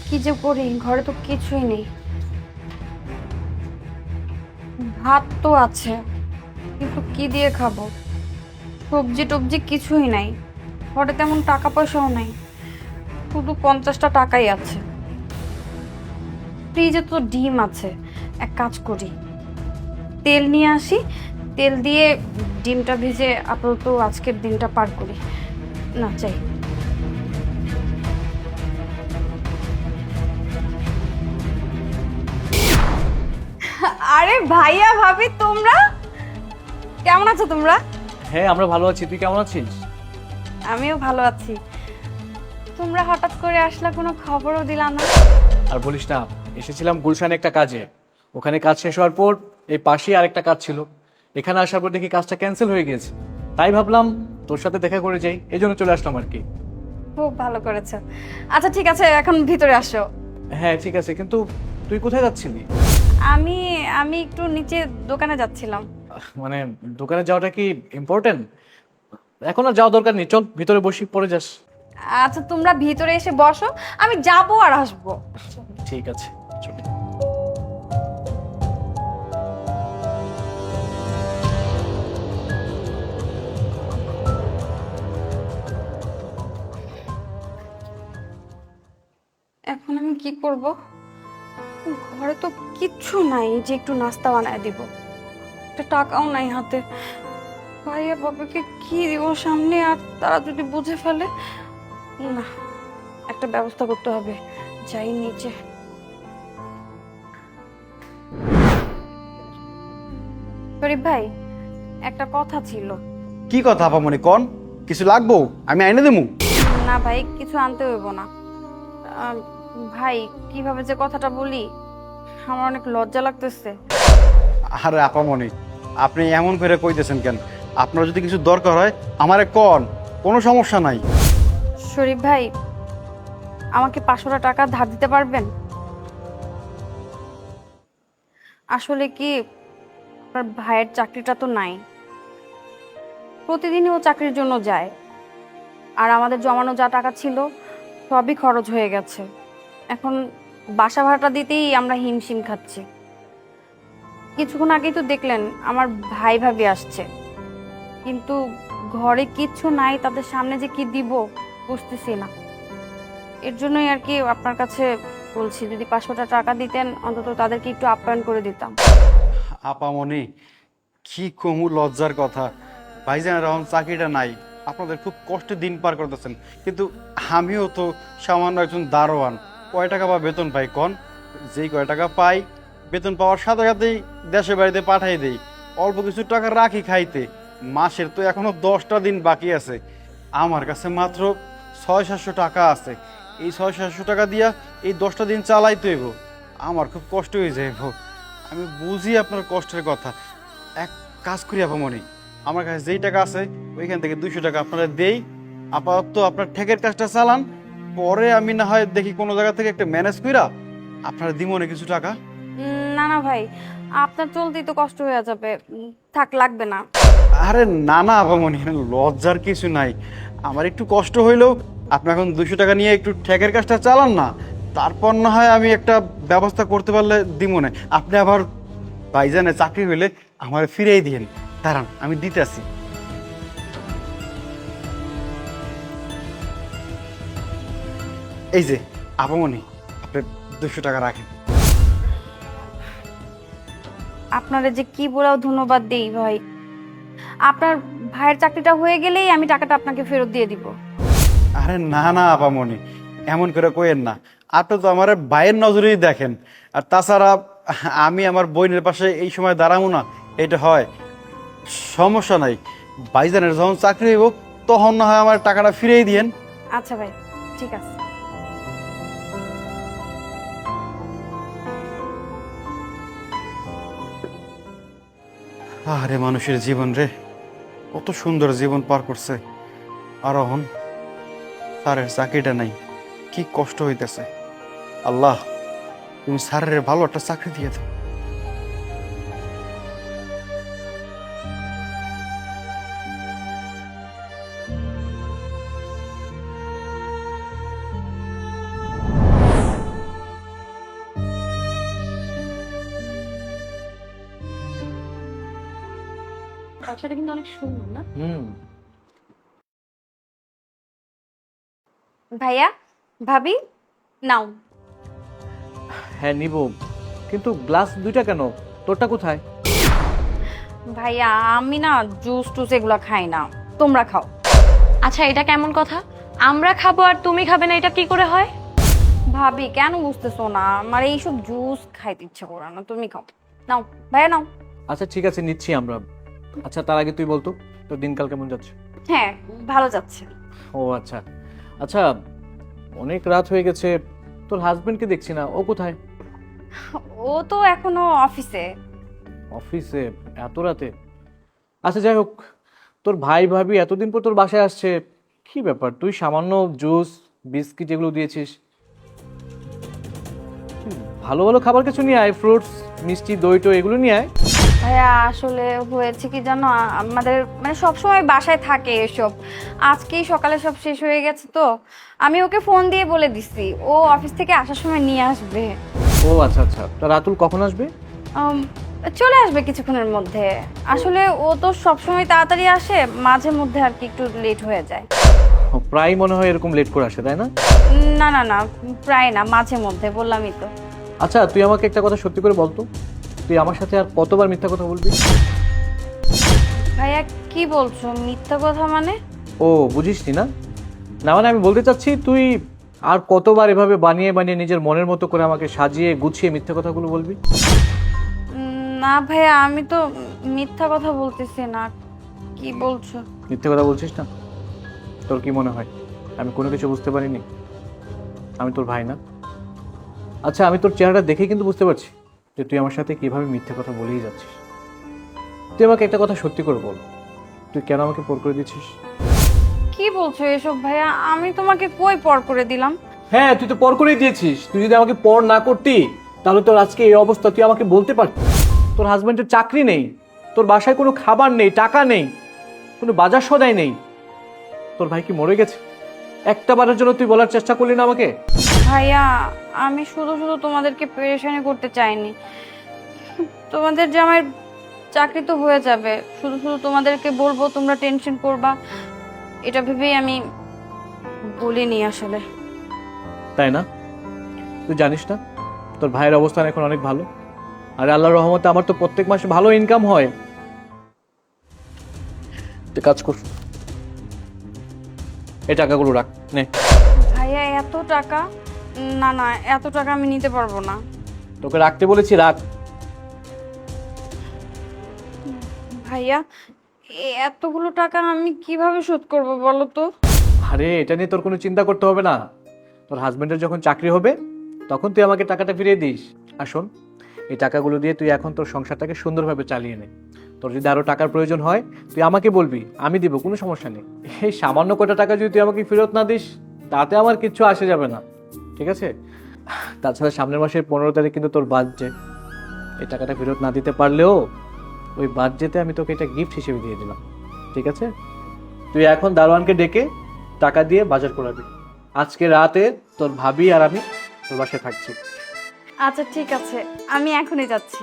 কি যে করি, ঘরে তো কিছুই নেই। ভাত তো আছে, কিন্তু কি দিয়ে খাবো? সবজি টবজি কিছুই নাই। ঘরে তেমন টাকা পয়সাও নাই, শুধু 50টা টাকাই আছে। ফ্রিজে তো ডিম আছে, এক কাজ করি, তেল নিয়ে আসি, তেল দিয়ে ডিমটা ভেজে আপাতত আজকের দিনটা পার করি। না চাই। আরে ভাইয়া ভাবি, তোমরা কেমন আছো? তোমরা? হ্যাঁ, আমরা ভালো আছি। তুই কেমন আছিস? আমিও ভালো আছি। তোমরা হঠাৎ করে আসলা, কোনো খবরও দিলা না। আর বলিস না, এসেছিলাম গুলশানে একটা কাজে। ওখানে কাজ শেষ হওয়ার পর এই পাশেই আরেকটা কাজ ছিল। এখানে আসার পর দেখি কাজটা ক্যান্সেল হয়ে গিয়েছে। তাই ভাবলাম তোর সাথে দেখা করে যাই, এই জন্য চলে আসলাম আর কি। খুব ভালো করেছো। আচ্ছা ঠিক আছে, এখন ভিতরে আসো। হ্যাঁ ঠিক আছে, কিন্তু তুই কোথায় যাচ্ছিলি? আমি আমি একটু নিচে দোকানে যাচ্ছিলাম। মানে দোকানে যাওয়াটা কি ইম্পর্টেন্ট? এখন আর যাওয়া দরকার নেই, চল ভিতরে বসি, পরে যাস। আচ্ছা তোমরা ভিতরে এসে বসো, আমি যাবো আর আসবো। ঠিক আছে, চল। এখন আমি কি করব? ঘরে তো কিচ্ছু নাই যে একটু নাস্তা বানায় দিব। একটা টাকাও নাই হাতে। ভাইয়া বাবাকে কি দিব সামনে, আর তারা যদি বুঝে ফেলে? না, একটা ব্যবস্থা করতে হবে। যাই নিচে। শরীফ ভাই, একটা কথা ছিল। কি কথা আপামনি কন? কিছু লাগবো? আমি আইনে দেবো। না ভাই, কিছু আনতে হইব না। আহ, ভাই, কিভাবে যে কথাটা বলি, আমার অনেক লজ্জা লাগতেছে। আরে আপামনি, আপনি এমন করে কইতেছেন কেন? আপনার যদি কিছু দরকার হয় আমারে কন, কোনো সমস্যা নাই। শরীফ ভাই, আমাকে 500 টাকা ধার দিতে পারবেন? আসলে কি, আপনার ভাইয়ের চাকরিটা তো নাই। প্রতিদিনই ও চাকরির জন্য যায়, আর আমাদের জমানো যা টাকা ছিল সবই খরচ হয়ে গেছে। এখন বাসা ভাড়াটা দিতেই আমরা হিমশিম খাচ্ছি। কিছুক্ষণ আগেই তো দেখলেন আমার ভাই ভাবি আসছে, কিন্তু ঘরে কিচ্ছু নাই, তাদের সামনে যে কি দিব বুঝতেছি না। এর জন্যই আর কি আপনার কাছে বলছি, যদি 500 টাকা দিতেন অন্তত তাদেরকে একটু আপ্যায়ন করে দিতাম। আপামনি, কি কমু লজ্জার কথা। ভাইজান এখন চাকরিটা নাই, আপনাদের খুব কষ্টে দিন পার করতেছেন। কিন্তু আমিও তো সামান্য একজন দারোয়ান, কয় টাকা বা বেতন পাই কন? যেই কয় টাকা পাই, বেতন পাওয়ার সাথে সাথেই দেশে বাড়িতে পাঠাই দেই। অল্প কিছু টাকা রাখি খাইতে। মাসের তো এখনো 10টা দিন বাকি আছে। আমার কাছে মাত্র 600-700 টাকা আছে। এই 600-700 টাকা দিয়া এই 10টা দিন চালাইতে হইব। আমার খুব কষ্ট হয়ে যাইব। আমি বুঝি আপনার কষ্টের কথা। এক কাজ করি আপামনি, আমার কাছে যেই টাকা আছে ওইখান থেকে 200 টাকা আপনারা দেই। আপাতত আপনার ঠেকের কাজটা চালান, পরে আমি না হয় দেখি কোনো জায়গা থেকে একটা ম্যানেজ কইরা আপনারা দিমনে কিছু টাকা। না না ভাই, আপনার চলতেই তো কষ্ট হয়ে যাবে। থাক, লাগবে না। আরে না না আপামনি, লজ্জার কিছু নাই। আমার একটু কষ্ট হইলেও আপনি এখন 200 টাকা নিয়ে একটু ঠেকের কাজটা চালান না, তারপর না হয় আমি একটা ব্যবস্থা করতে পারলে দিমনে। আপনি আবার ভাইজানে চাকরি হইলে আমার ফিরেই দিয়েন। দাঁড়ান, আমি দিতেছি। এই যে আপামনি, আপনি 200 টাকা রাখেন। আপনারা যে কি বলেও ধন্যবাদ দেই ভাই। আপনার ভাইয়ের চাকরিটা হয়ে গেলেই আমি টাকাটা আপনাকে ফেরত দিয়ে দিব। আরে না না আপামনি, এমন করে কইেন না। আপনি তো আমার ভাইয়ের নজরেই দেখেন। আর তাছাড়া আমি আমার বোনের পাশে এই সময় দাঁড়াবো না, এটা হয়? সমস্যা নাই, ভাইজানের যখন চাকরি হইব তখন না হয় আমার টাকাটা ফিরেই দিয়েন। আচ্ছা ভাই, ঠিক আছে। আরে মানুষের জীবন রে, কত সুন্দর জীবন পার করছে, আর এখন স্যারের চাকরিটা নাই, কি কষ্ট হইতেছে। আল্লাহ, তুমি স্যারের ভালো একটা চাকরি দিয়ে দাও। বাচ্চাটা কিন্তু অনেক সুন্দর না? ভাইয়া, ভাবি, নাও। হ্যাঁ নিব, কিন্তু গ্লাস দুইটা কেন? তোরটা কোথায়? ভাইয়া আমি না জুস টুস এগুলো খাই না, তোমরা খাও। আচ্ছা এটা কেমন কথা? আমরা খাবো আর তুমি খাবে না, এটা কি করে হয়? ভাবি কেন বুঝতেছো না? আমার এইসব জুস খাইতে ইচ্ছে করে না, তুমি খাও। নাও ভাইয়া নাও। আচ্ছা ঠিক আছে, নিচ্ছি আমরা। আচ্ছা তার আগে তুই বলতো তোর দিনকাল কেমন যাচ্ছে? হ্যাঁ ভালো যাচ্ছে। ও আচ্ছা আচ্ছা, অনেক রাত হয়ে গেছে, তোর হাজবেন্ডকে দেখছি না, ও কোথায়? ও তো এখনো অফিসে। অফিসে? এত রাতে? আচ্ছা যাই হোক, তোর ভাই ভাবি এতদিন পর তোর বাসায় আসছে, কি ব্যাপার? তুই সামান্য জুস বিস্কিট এগুলো দিয়েছিস, ভালো ভালো খাবার কিছু নিয়ে আয়, ফ্রুটস মিষ্টি দই টো এগুলো নিয়ে আয়। ভাইয়া আসলে হয়েছে কি জানো, আমাদের মানে সবসময় বাসায় থাকে এসব, আজকেই সকালে সব শেষ হয়ে গেছে তো আমি ওকে ফোন দিয়ে বলে দিছি ও অফিস থেকে আসার সময় নিয়ে আসবে। ও আচ্ছা আচ্ছা, তা রাতুল কখন আসবে? আম, চলে আসবে কিছুক্ষণের মধ্যে। আসলে ও তো সবসময় তাড়াতাড়ি আসে, মাঝে মধ্যে আর কি একটু লেট হয়ে যায়। ও, প্রায় মনে হয় এরকম লেট করে আসে, তাই না? না না না, প্রায় না, মাঝে মধ্যে, বললামই তো। আচ্ছা তুই আমাকে একটা কথা সত্যি করে বলতো, তুই আমার সাথে আর কতবার মিথ্যা কথা বলবি? ভাইয়া কি বলছো মিথ্যা কথা মানে? ও বুঝিসনি না? না মানে আমি বলতে চাচ্ছি, তুই আর কতবার এভাবে বানিয়ে বানিয়ে নিজের মনের মতো করে আমাকে সাজিয়ে গুছিয়ে মিথ্যা কথাগুলো বলবি? না ভাইয়া আমি তো মিথ্যা কথা বলতেছি না। কি বলছো? মিথ্যা কথা বলছিস না? তোর কি মনে হয় আমি কোনো কিছু বুঝতে পারিনি? আমি তোর ভাই না? আচ্ছা আমি তোর চেহারাটা দেখে কিন্তু বুঝতে পারছি যে তুই আমার সাথে কিভাবে মিথ্যে কথা বলেই যাচ্ছিস। তুই আমাকে একটা কথা সত্যি করে বল, তুই কেন আমাকে পর করে দিচ্ছিস? কি বলছো এসব ভাইয়া? আমি তোমাকে কই পর করে দিলাম? হ্যাঁ তুই তো পর করেই দিয়েছিস। তুই যদি আমাকে পর না করতি তাহলে তোর আজকে এই অবস্থা, তুই আমাকে বলতে পারতি। তোর হাজবেন্ডের চাকরি নেই, তোর বাসায় কোনো খাবার নেই, টাকা নেই, কোনো বাজার সদাই নেই। তোর ভাই কি মরে গেছে? একটা বারের জন্য তুই বলার চেষ্টা করলি না আমাকে? ভাইয়া আমি শুধু শুধু তোমাদেরকে পেরেশানি করতে চাইনি। তোমাদের জামাইয়ের চাকরি তো হয়ে যাবে, শুধু শুধু তোমাদেরকে বলবো তোমরা টেনশন করবা, এটা ভেবেই আমি বলিনি আসলে। তাই না? তুই জানিস না তোর ভাইয়ের অবস্থান এখন অনেক ভালো, আর আল্লাহর রহমতে আমার তো প্রত্যেক মাসে ভালো ইনকাম হয়। তুই কাজ কর, এই টাকাগুলো রাখ নে। ভাইয়া এত টাকা? না না, এত টাকা আমি নিতে পারবো না। তোকে রাখতে বলেছি, রাখ। ভাইয়া এতগুলো টাকা আমি কিভাবে শোধ করব বলো তো? আরে এটা নিয়ে তোর কোনো চিন্তা করতে হবে না। তোর হাজবেন্ডের যখন চাকরি হবে তখন তুই আমাকে টাকাটা ফিরিয়ে দিস। আর শোন, এই টাকাগুলো দিয়ে তুই এখন তোর সংসারটাকে সুন্দরভাবে চালিয়ে নে। তোর যদি আরো টাকার প্রয়োজন হয় তুই আমাকে বলবি, আমি দিব, কোনো সমস্যা নেই। এই সামান্য কটা টাকা যদি তুই আমাকে ফেরত না দিস তাতে আমার কিচ্ছু আসে যাবে না, ঠিক আছে? তাছাড়া সামনের মাসের 15 তারিখ কিন্তু তোর বার্থডে। এই টাকাটা ফেরত না দিতে পারলেও ওই বার্থডেতে আমি তোকে এটা গিফট হিসেবে দিয়ে দিলাম, ঠিক আছে? তুই এখন দারোয়ানকে ডেকে টাকা দিয়ে বাজার করাবি। আজকে রাতে তোর ভাবি আর আমি তোর বাসায় থাকছি। আচ্ছা ঠিক আছে, আমি এখনই যাচ্ছি।